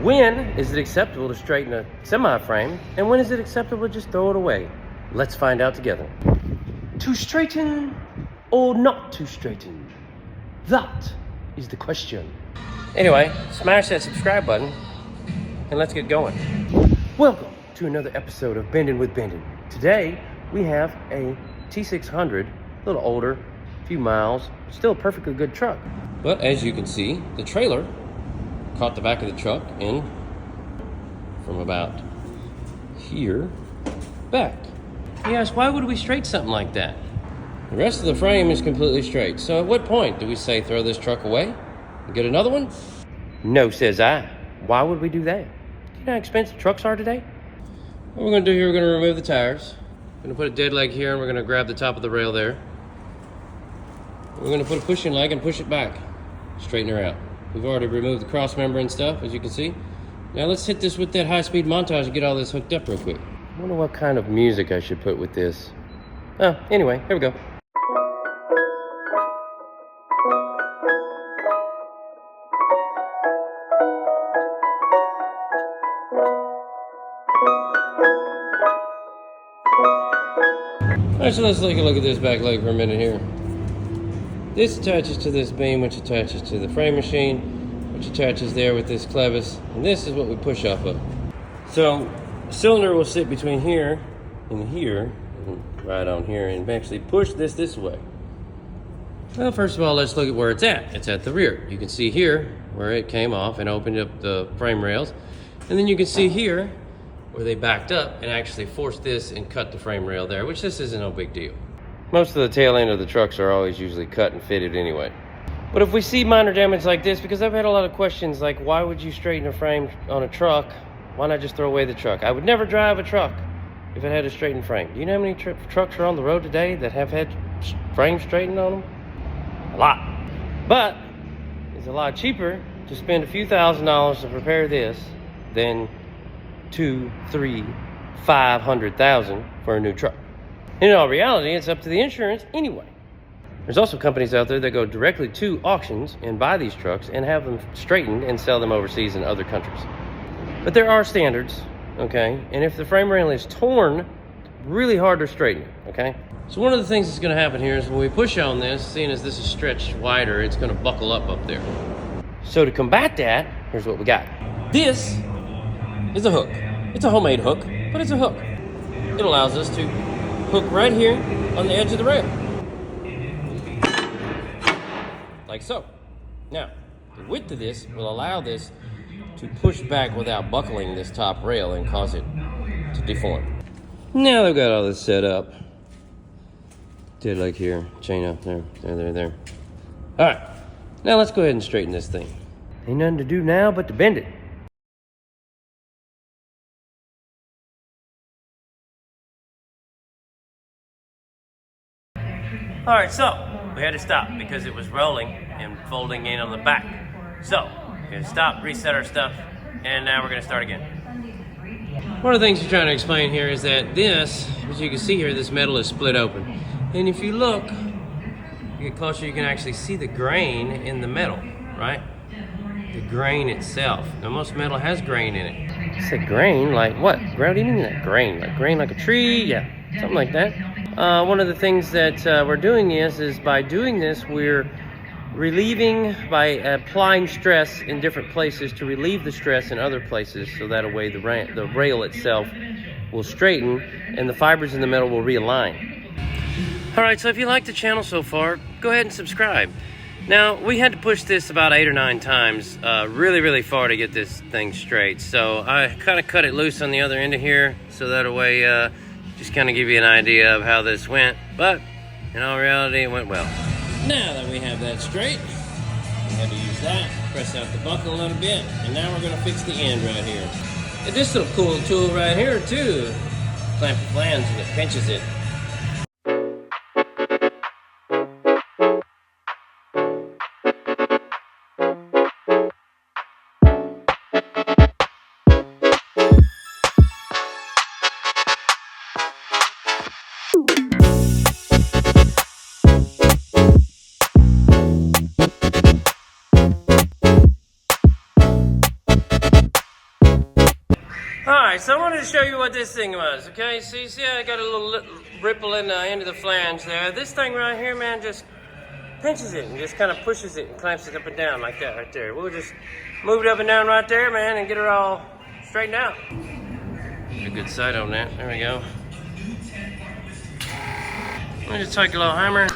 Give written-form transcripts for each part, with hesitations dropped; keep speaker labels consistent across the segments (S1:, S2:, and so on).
S1: When is it acceptable to straighten a semi-frame, and when is it acceptable to just throw it away? Let's find out together. To straighten or not to straighten? That is the question. Anyway, smash that subscribe button and let's get going. Welcome to another episode of Bending with Bending. Today we have a T600, a little older, a few miles, still a perfectly good truck. But as you can see, the trailer caught the back of the truck in from about here back. Yes, why would we straighten something like that? The rest of the frame is completely straight. So at what point do we say throw this truck away and get another one? No, says I. Why would we do that? Do you know how expensive trucks are today? What we're gonna do here, we're gonna remove the tires. We're gonna put a dead leg here and we're gonna grab the top of the rail there. We're gonna put a pushing leg and push it back. Straighten her out. We've already removed the cross member and stuff, as you can see. Now let's hit this with that high-speed montage and get all this hooked up real quick. I wonder what kind of music I should put with this. Oh, anyway, here we go. Alright, so let's take a look at this back leg for a minute here. This attaches to this beam, which attaches to the frame machine, which attaches there with this clevis, and this is what we push off of. So, the cylinder will sit between here and here, and right on here, and actually push this way. Well, first of all, let's look at where it's at. It's at the rear. You can see here where it came off and opened up the frame rails, and then you can see here where they backed up and actually forced this and cut the frame rail there, which this isn't no big deal. Most of the tail end of the trucks are always usually cut and fitted anyway. But if we see minor damage like this, because I've had a lot of questions like, why would you straighten a frame on a truck? Why not just throw away the truck? I would never drive a truck if it had a straightened frame. Do you know how many trucks are on the road today that have had frames straightened on them? A lot. But it's a lot cheaper to spend a few $1,000s to repair this than $200,000, $300,000, $500,000 for a new truck. In all reality, it's up to the insurance anyway. There's also companies out there that go directly to auctions and buy these trucks and have them straightened and sell them overseas in other countries. But there are standards, okay? And if the frame rail is torn, really hard to straighten it, okay? So one of the things that's gonna happen here is when we push on this, seeing as this is stretched wider, it's gonna buckle up there. So to combat that, here's what we got. This is a hook. It's a homemade hook, but it's a hook. It allows us to hook right here on the edge of the rail. Like so. Now, the width of this will allow this to push back without buckling this top rail and cause it to deform. Now they've got all this set up. Dead leg here, chain up there. All right, now let's go ahead and straighten this thing. Ain't nothing to do now but to bend it. All right, so we had to stop because it was rolling and folding in on the back. So we had to stop, reset our stuff, and now we're gonna start again. One of the things we're trying to explain here is that this, as you can see here, this metal is split open. And if you look, you get closer, you can actually see the grain in the metal, right? The grain itself. Now most metal has grain in it. You said grain, like what? What do you mean that grain? Like grain like a tree? Yeah, something like that. One of the things that we're doing is by doing this, we're relieving by applying stress in different places to relieve the stress in other places, so that way the rail itself will straighten and the fibers in the metal will realign. All right, so if you like the channel so far, go ahead and subscribe. Now, we had to push this about 8 or 9 times, really far to get this thing straight. So I kind of cut it loose on the other end of here, so that way, just kind of give you an idea of how this went. But in all reality, it went well. Now that we have that straight, we had to use that, press out the buckle a little bit, and now we're gonna fix the end right here. And this little cool tool right here too, clamp the flange and it pinches it. Alright, so I wanted to show you what this thing was, okay? See I got a little ripple in the end of the flange there. This thing right here, man, just pinches it and just kind of pushes it and clamps it up and down like that right there. We'll just move it up and down right there, man, and get it all straightened out. Get a good sight on that. There we go. Let me just take a little hammer.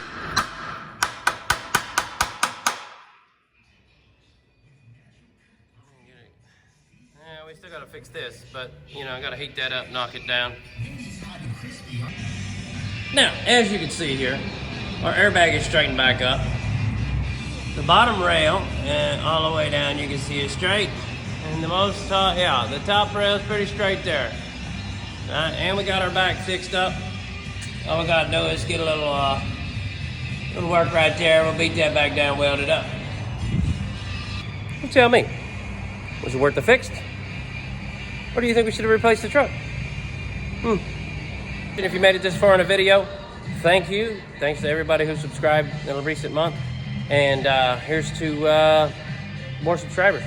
S1: Yeah, we still gotta fix this, but you know, I gotta heat that up, knock it down. Now, as you can see here, our airbag is straightened back up. The bottom rail and all the way down, you can see is straight. And the the top rail is pretty straight there. And we got our back fixed up. All we gotta do is get a little work right there. We'll beat that back down, weld it up. You tell me, was it worth the fix? Or do you think we should have replaced the truck? And if you made it this far in the video, thank you. Thanks to everybody who subscribed in a recent month. And here's to more subscribers.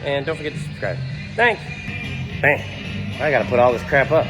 S1: And don't forget to subscribe. Thanks. Man, I gotta put all this crap up.